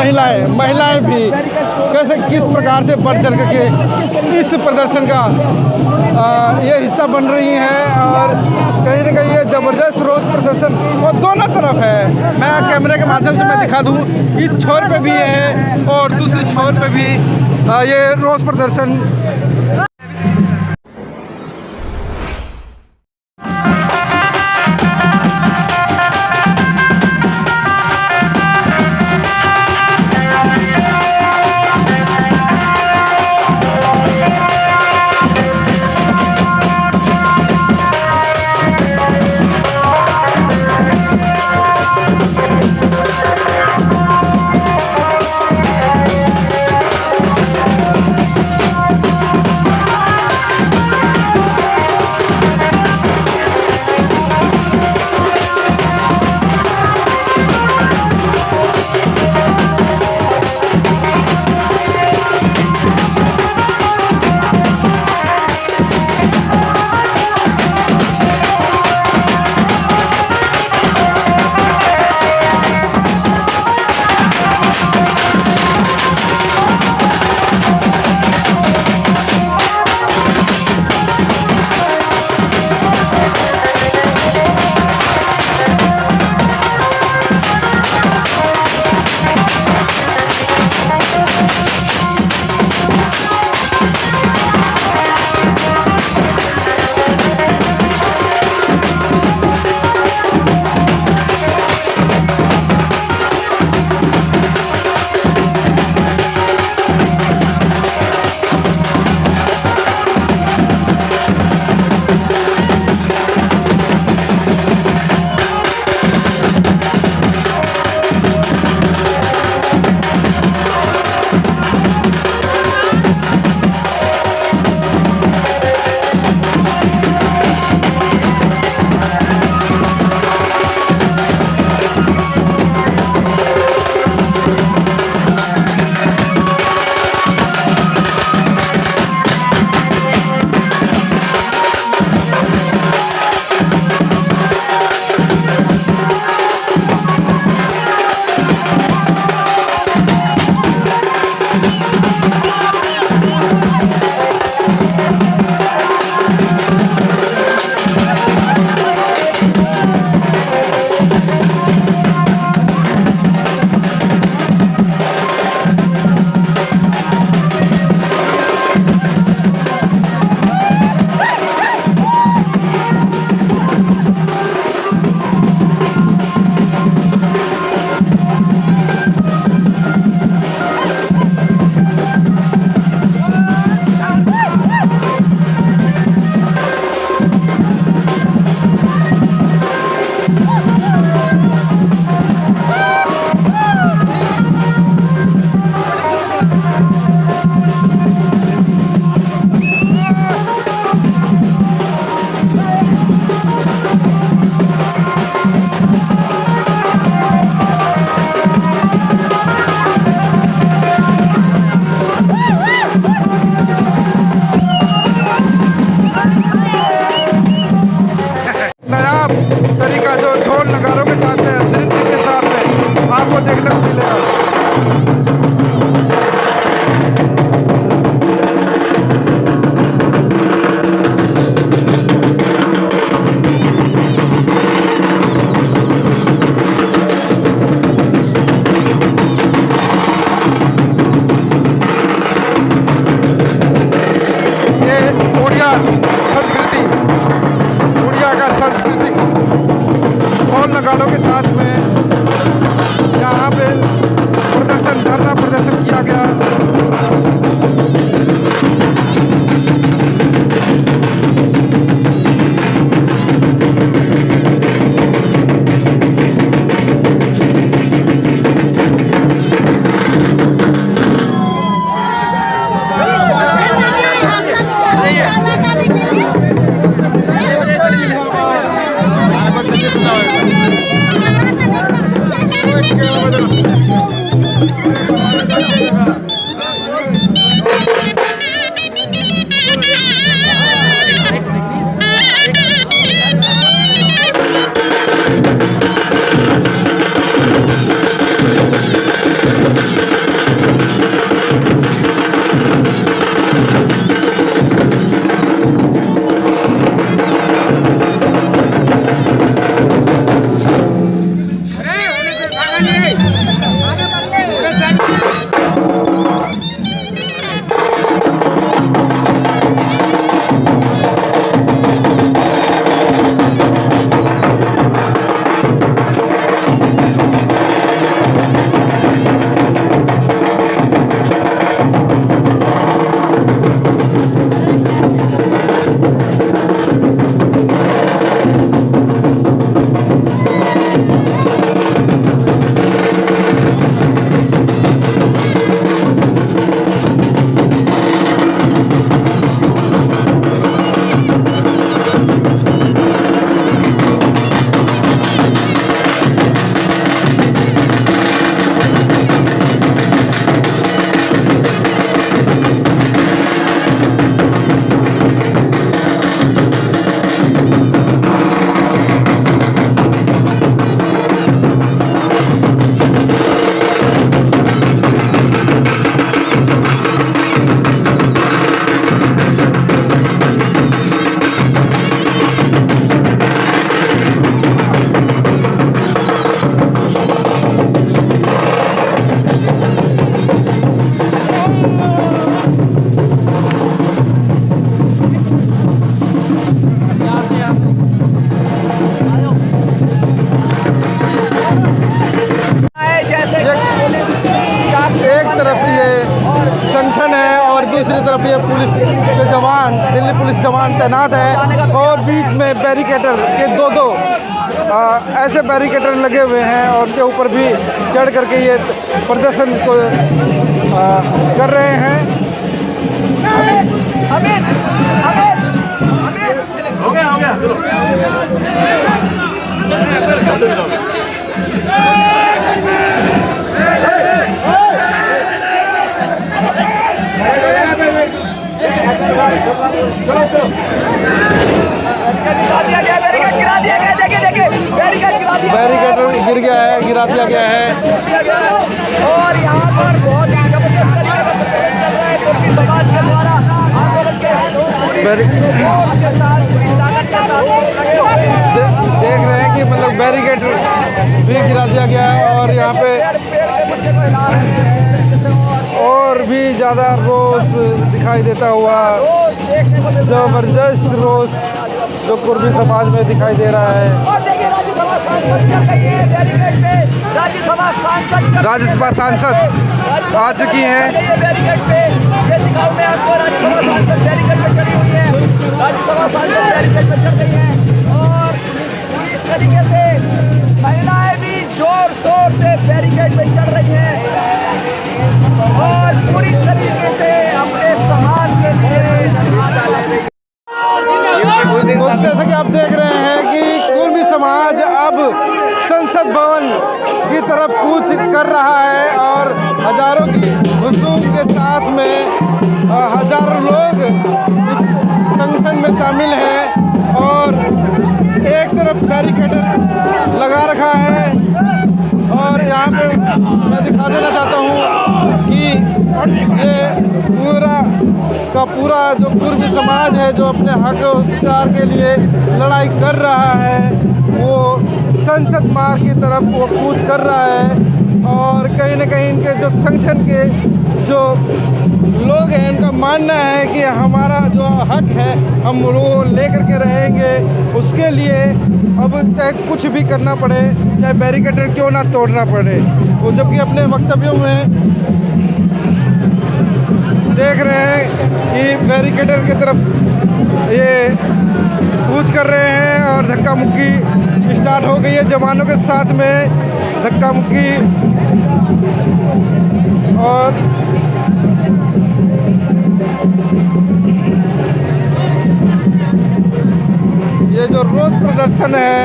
महिलाएं भी कैसे किस प्रकार से बढ़ चढ़ के इस प्रदर्शन का ये हिस्सा बन रही हैं। और कहीं ना कहीं ये ज़बरदस्त रोज़ प्रदर्शन वो दोनों तरफ है। मैं कैमरे के माध्यम से मैं दिखा दूँ, इस छोर पे भी है और दूसरी छोर पे भी ये रोज़ प्रदर्शन। संगठन है और दूसरी तरफ ये पुलिस के जवान, दिल्ली पुलिस जवान तैनात है और बीच में बैरिकेटर के दो ऐसे बैरिकेटर लगे हुए हैं और उनके ऊपर भी चढ़ करके ये प्रदर्शन को कर रहे हैं। हो गया बैरिकेटर गिर गया है, गिरा दिया गया है और यहाँ पर बहुत जबरदस्त तरीके का प्रदर्शन चल रहा है तुर्की समाज के द्वारा आंदोलन के देख रहे हैं कि मतलब बैरिकेटर भी गिरा दिया गया है और यहाँ पे और भी ज़्यादा रोष दिखाई देता हुआ ज़बरदस्त रोष जो कुर्मी समाज में दिखाई दे रहा है। राज्यसभा सांसद आ चुकी हैं। और इस तरीके से महिलाएं भी जोर शोर से बैरिकेड पे चढ़ रही हैं और पूरी तरीके से अपने समाज के लिए जैसा कि आप देख रहे हैं कि कुर्मी समाज अब संसद भवन की तरफ कूच कर रहा है और हजारों की हुजूम के साथ में हजारों लोग इस संगठन में शामिल हैं और एक तरफ बैरिकेडर लगा रखा है और यहाँ पे मैं दिखा देना चाहता हूँ कि ये पूरा जो कुर्मी समाज है जो अपने हक अधिकार के लिए लड़ाई कर रहा है वो संसद मार्ग की तरफ वो कूच कर रहा है और कहीं ना कहीं इनके जो संगठन के जो लोग हैं इनका मानना है कि हमारा जो हक है हम वो लेकर के रहेंगे, उसके लिए अब चाहे कुछ भी करना पड़े, चाहे बैरिकेटर क्यों ना तोड़ना पड़े। वो जबकि अपने वक्तव्यों में देख रहे हैं कि बैरिकेटर की तरफ ये कूच कर रहे हैं और धक्का मुक्की स्टार्ट हो गई है जवानों के साथ में धक्का मुक्की। और ये जो रोष प्रदर्शन है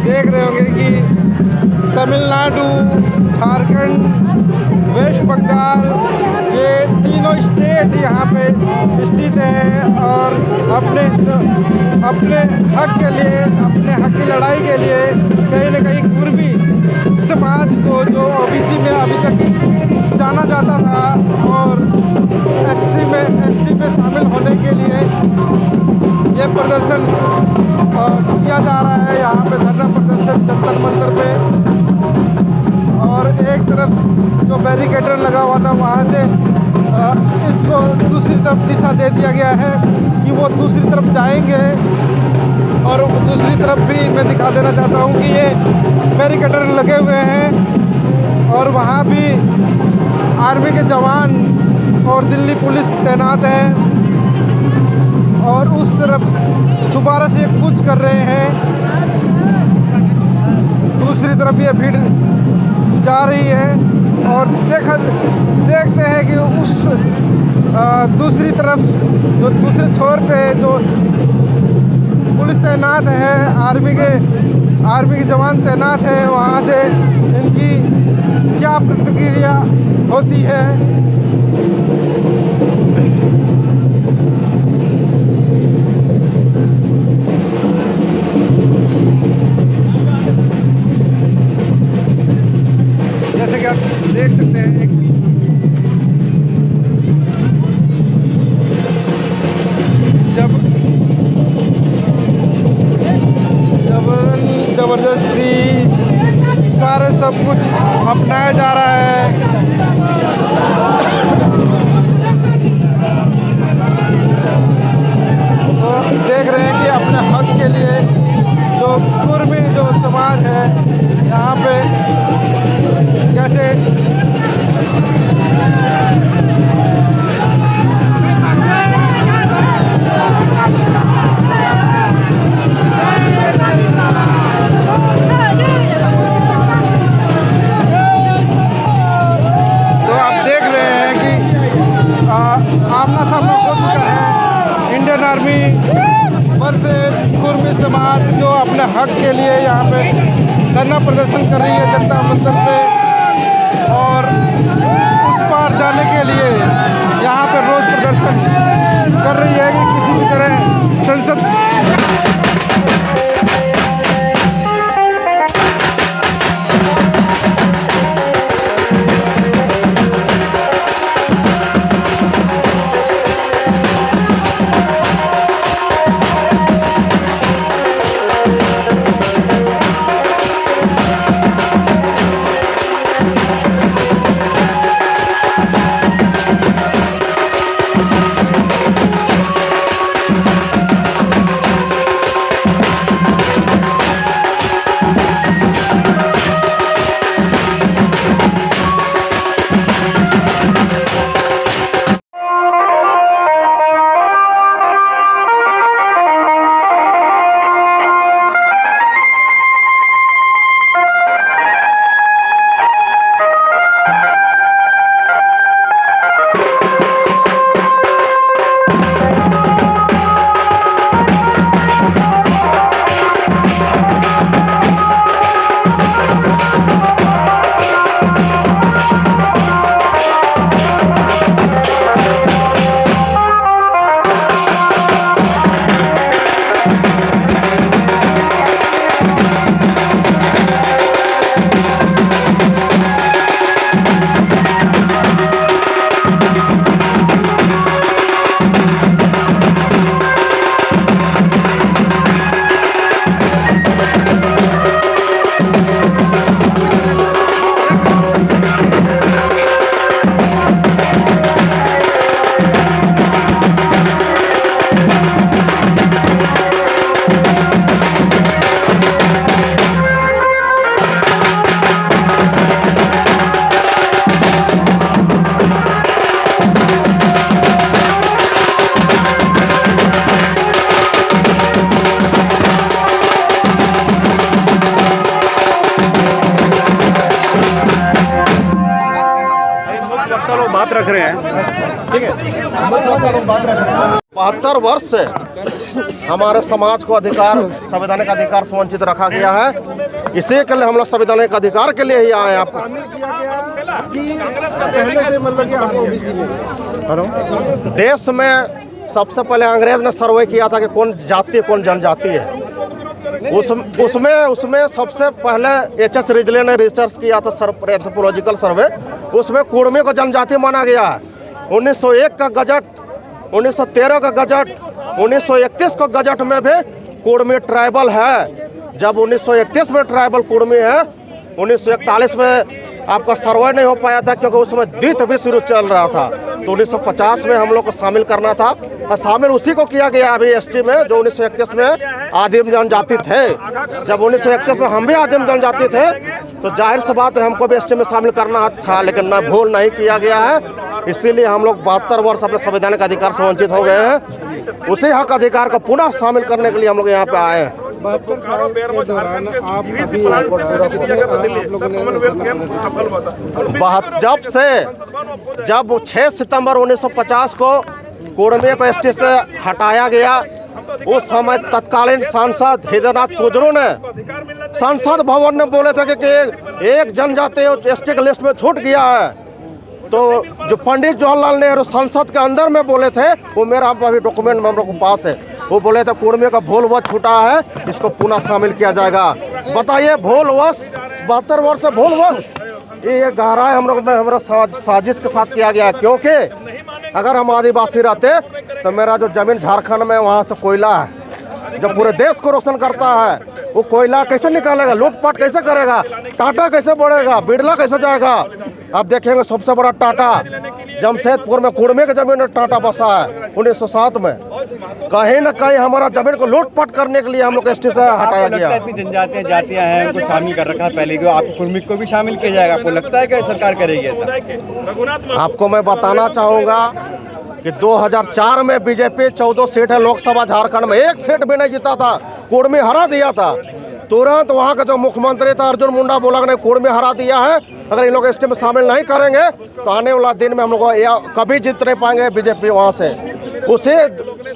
देख रहे होंगे कि तमिलनाडु, झारखंड, वेस्ट बंगाल ये तीनों स्टेट यहाँ पे स्थित हैं और अपने हक के लिए, अपने हक की लड़ाई के लिए कहीं न कहीं कुर्मी समाज को जो ओबीसी में अभी तक जाना जाता था और एससी में शामिल होने के लिए ये प्रदर्शन किया जा रहा है। यहाँ पे धरना प्रदर्शन जंतर मंतर पे और एक तरफ जो बैरिकेटर लगा हुआ था वहाँ से इसको दूसरी तरफ दिशा दे दिया गया है कि वो दूसरी तरफ जाएंगे। और दूसरी तरफ भी मैं दिखा देना चाहता हूँ कि ये बैरिकेटर लगे हुए हैं और वहाँ भी आर्मी के जवान और दिल्ली पुलिस तैनात है और उस तरफ दोबारा से कूच कर रहे हैं। दूसरी तरफ ये भीड़ जा रही है और देखते हैं कि उस दूसरी तरफ जो दूसरे छोर पे जो पुलिस तैनात है, आर्मी के जवान तैनात हैं, वहाँ से इनकी क्या प्रतिक्रिया होती है। जैसे कि आप देख सकते हैं एक जबरदस्ती सारे सब कुछ अपनाया जा रहा है। तो देख रहे हैं कि अपने हक के लिए जो कुर्मी जो समाज है यहाँ पे हक के लिए यहाँ पे धरना प्रदर्शन कर रही है जनता मंच पे, और उस पार जाने के लिए यहाँ पे रोज प्रदर्शन कर रही है कि किसी भी तरह संसद बात रख रहे हैं, ठीक है। 72 वर्ष से हमारे समाज को अधिकार, संवैधानिक अधिकार से वंचित रखा गया है। इसी के लिए हम लोग संवैधानिक अधिकार के लिए ही आए हैं। आपको देश में सबसे पहले अंग्रेज ने सर्वे किया था कि कौन जाति कौन जनजाति है। उसमें सबसे पहले एच.एस. रिजले ने रिसर्च किया था, एंथ्रोपोलॉजिकल सर्वे। उसमें कुड़मी को जनजाति माना गया है। 1901 का गजट, 1913 का गजट, 1931 का गजट में भी कुड़मी ट्राइबल है। जब 1931 में ट्राइबल कुड़मी है, 1941 में आपका सर्वे नहीं हो पाया था क्योंकि उसमें द्वितीय विश्व युद्ध चल रहा था। तो 1950 में हम लोग को शामिल करना था, और शामिल उसी को किया गया अभी एसटी में, जो 1931 में आदिम जनजाति थे। जब 1931 में हम भी आदिम जनजाति थे, तो जाहिर सी बात है हमको भी एसटी में शामिल करना था, लेकिन ना भूल नहीं किया गया है। इसीलिए हम लोग 72 वर्ष अपने संवैधानिक अधिकार से वंचित हो गए हैं। उसी हक अधिकार को पुनः शामिल करने के लिए हम लोग यहाँ पे आए हैं। 72 साल के दौरान आप जब 6 सितंबर 1950 को कुड़मी को एसटी से हटाया गया, उस समय तत्कालीन सांसद हृदयनाथ कुजरू ने संसद भवन में बोले थे कि एक जनजाति एसटी के लिस्ट में छूट गया है। तो जो पंडित जवाहरलाल नेहरू संसद के अंदर में बोले थे, वो मेरा अभी डॉक्यूमेंट में हम लोग के पास है। वो बोले थे कुड़मी का भूलवश छूटा है, इसको पुनः शामिल किया जाएगा। बताइए, भूलवश 72 वर्ष से भूलवश, ये गहराई हम लोग में हमारा साजिश के साथ किया गया है। क्योंकि अगर हम आदिवासी रहते तो मेरा जो जमीन झारखंड में, वहाँ से कोयला है जो पूरे देश को रोशन करता है, वो कोयला कैसे निकालेगा, लूटपाट कैसे करेगा, टाटा कैसे बढ़ेगा, बिरला कैसे जाएगा। अब देखेंगे सबसे बड़ा टाटा जमशेदपुर में कुड़मी की जमीन में टाटा बसा है 1907 में। कहीं न कहीं हमारा जमीन को लूटपाट करने के लिए हम लोग एसटी से हटाया गया। जनजातियाँ जातियाँ हैं, उनको शामिल कर रखा है पहले, जो आपको कुड़मी को भी शामिल किया जाएगा। आपको लगता है कि सरकार करेगी ऐसा? आपको मैं बताना चाहूँगा कि 2004 में बीजेपी 14 सीट है लोकसभा झारखंड में, एक सीट भी नहीं जीता था, कुड़मी हरा दिया था। तुरंत वहाँ का जो मुख्यमंत्री था अर्जुन मुंडा बोला कि कुड़मी हरा दिया है, अगर इन लोग एसटी में शामिल नहीं करेंगे तो आने वाला दिन में हम लोग कभी जीत नहीं पाएंगे बीजेपी वहाँ से। उसे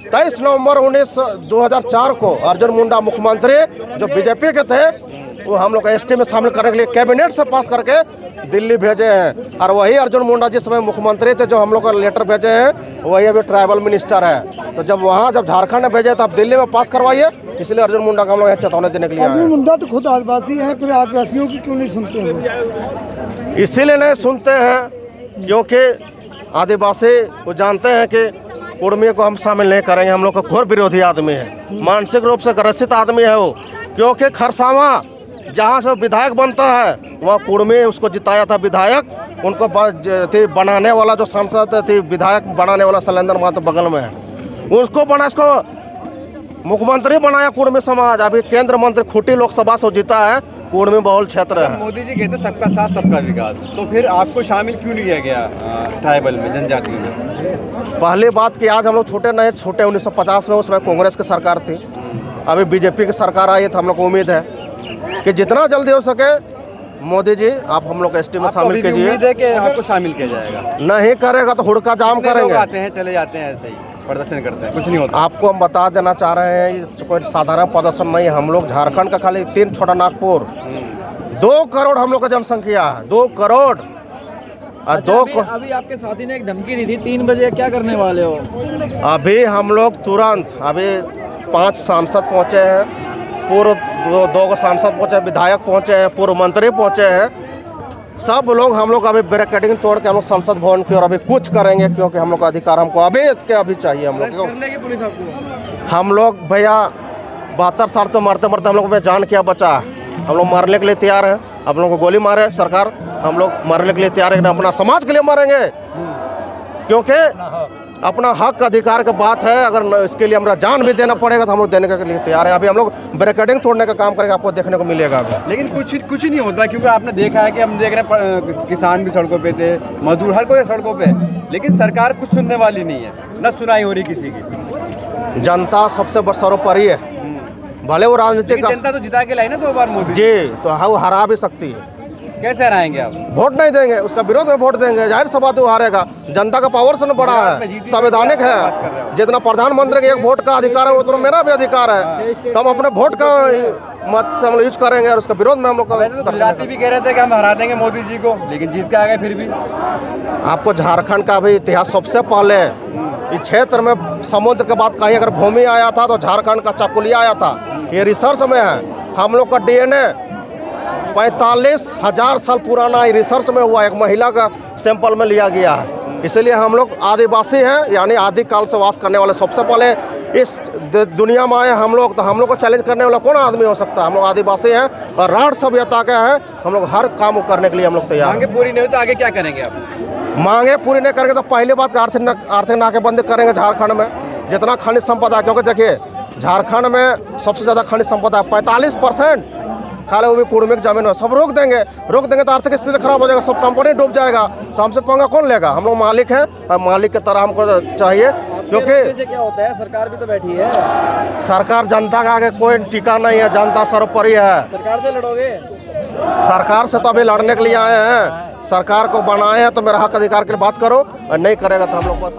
23 नवंबर 2004 को अर्जुन मुंडा मुख्यमंत्री जो बीजेपी के थे वो हम लोग एसटी में शामिल करने के लिए कैबिनेट से पास करके दिल्ली भेजे हैं। और वही अर्जुन मुंडा जिस समय मुख्यमंत्री थे जो हम लोग को लेटर भेजे हैं वही अभी ट्राइबल मिनिस्टर है। तो जब झारखंड में भेजे तो आप दिल्ली में पास करवाइए, इसलिए अर्जुन मुंडा का हम लोग चेतावनी देने के लिए। अर्जुन मुंडा तो खुद आदिवासी हैं, फिर आदिवासियों की क्यों नहीं सुनते हैं? इसीलिए नहीं सुनते हैं क्योंकि आदिवासी वो जानते हैं कि कुर्मी को हम शामिल नहीं करेंगे। हम लोग का घोर विरोधी आदमी है, मानसिक रूप से ग्रसित आदमी है वो। क्योंकि खरसावां जहाँ से विधायक बनता है वहाँ कुर्मी उसको जिताया था विधायक, उनको बनाने वाला जो सांसद थे विधायक बनाने वाला शैलेंद्र महतो बगल में है, उसको बना इसको मुख्यमंत्री बनाया कुर्मी समाज। अभी केंद्र मंत्री खूंटी लोकसभा से जीता है, कुर्मी बहुल क्षेत्र है। मोदी जी कहते सबका साथ सबका विकास, तो फिर आपको शामिल क्यों नहीं किया गया ट्राइबल में, जनजातियों में? पहली बात कि आज हम लोग छोटे नहीं, छोटे 1950 में उसमें कांग्रेस की सरकार थी, अभी बीजेपी की सरकार आई है। तो हम लोग को उम्मीद है कि जितना जल्दी हो सके मोदी जी आप हम लोग एसटी में शामिल कीजिए। उम्मीद है कि आपको शामिल किया जाएगा? नहीं करेगा तो हुड़का जाम करेंगे। आते हैं चले जाते हैं, ऐसे ही प्रदर्शन करते हैं, कुछ नहीं होता। आपको हम बता देना चाह रहे हैं ये कोई साधारण प्रदर्शन नहीं है। हम लोग झारखंड का खाली 3 छोटा नागपुर 2 करोड़ हम लोग का जनसंख्या है, 2 करोड़। अभी आपके साथी ने एक धमकी दी थी 3 बजे, क्या करने वाले हो? अभी हम लोग तुरंत अभी 5 सांसद पहुंचे हैं, पूर्व 2 सांसद पहुंचे, विधायक पहुंचे हैं, पूर्व मंत्री पहुंचे हैं, सब लोग हम लोग अभी बैरिकेडिंग तोड़ के हम लोग संसद भवन की और अभी कुछ करेंगे क्योंकि हम लोग का अधिकार हमको अभी चाहिए। हम लोग पुलिस आपको? हम लोग भैया 72 साल तो मरते मरते हम लोग में जान क्या बचा, हम लोग मरने के लिए तैयार हैं। आप लोगों को गोली मारे सरकार, हम लोग मरने के लिए तैयार है, अपना समाज के लिए मरेंगे क्योंकि अपना हक अधिकार की बात है। अगर इसके लिए हमारा जान भी देना पड़ेगा तो हम लोग देने के लिए तैयार है। अभी हम लोग बैरिकेडिंग तोड़ने का काम करेंगे, आपको देखने को मिलेगा अभी। लेकिन कुछ नहीं होता क्योंकि आपने देखा है कि हम देख रहे हैं किसान भी सड़कों पे थे, मजदूर हर कोई सड़कों पे, लेकिन सरकार कुछ सुनने वाली नहीं है, न सुनाई हो रही किसी की। जनता सबसे सर्वोपरि है, भले वो राजनीतिक जनता तो जिता के लाई ना 2 बार मोदी जी, तो वो हरा भी सकती है। कैसे हराएंगे आप? वोट नहीं देंगे, उसका विरोध में वोट देंगे, जाहिर सी बात है वो हारेगा। जनता का पावर से बड़ा है, संवैधानिक है। जितना प्रधानमंत्री के 1 वोट का अधिकार है उतना मेरा भी अधिकार है, तो हम अपने वोट का मत से हम यूज करेंगे और उसका विरोध में हम लोग गुजराती भी कह रहे थे कि हम हरा देंगे मोदी जी को, लेकिन जीत के आ गए। फिर भी आपको झारखंड का भी इतिहास सबसे पहले इस क्षेत्र में समुद्र के बाद कहीं अगर भूमि आया था तो झारखंड का चकुलिया आया था। ये रिसर्च में है, हम लोग का DNA 45,000 साल पुराना रिसर्च में हुआ, एक महिला का सैंपल में लिया गया है। इसलिए हम लोग आदिवासी हैं, यानी आदि काल से वास करने वाले सबसे पहले इस दुनिया में आए हम लोग। तो हम लोग को चैलेंज करने वाला कौन आदमी हो सकता है? हम लोग आदिवासी हैं और राढ़ सभ्यता के हैं, हम लोग हर काम करने के लिए हम लोग तैयार हैं। मांगे पूरी नहीं हो तो आगे क्या करेंगे आप? मांगे पूरी नहीं करेंगे तो पहली बात आर्थिक नाकेबंदी करेंगे झारखंड में, जितना खनिज संपदा। क्योंकि देखिए झारखंड में सबसे ज़्यादा खनिज संपदा 45% खाली, वो भी कुर्मी की जमीन है, सब रोक देंगे तो आर्थिक स्थिति खराब हो जाएगा, सब कंपनी डूब जाएगा। तो हमसे पंगा कौन लेगा? हम लोग मालिक हैं और मालिक की तरह हमको चाहिए। क्योंकि क्या होता है, सरकार भी तो बैठी है। सरकार जनता का आगे कोई टीका नहीं है, जनता सर्वोपरि है। सरकार से लड़ोगे? सरकार से तो अभी लड़ने के लिए आए हैं, सरकार को बनाए हैं तो मेरा हक अधिकार की बात करो, और नहीं करेगा तो हम लोग बस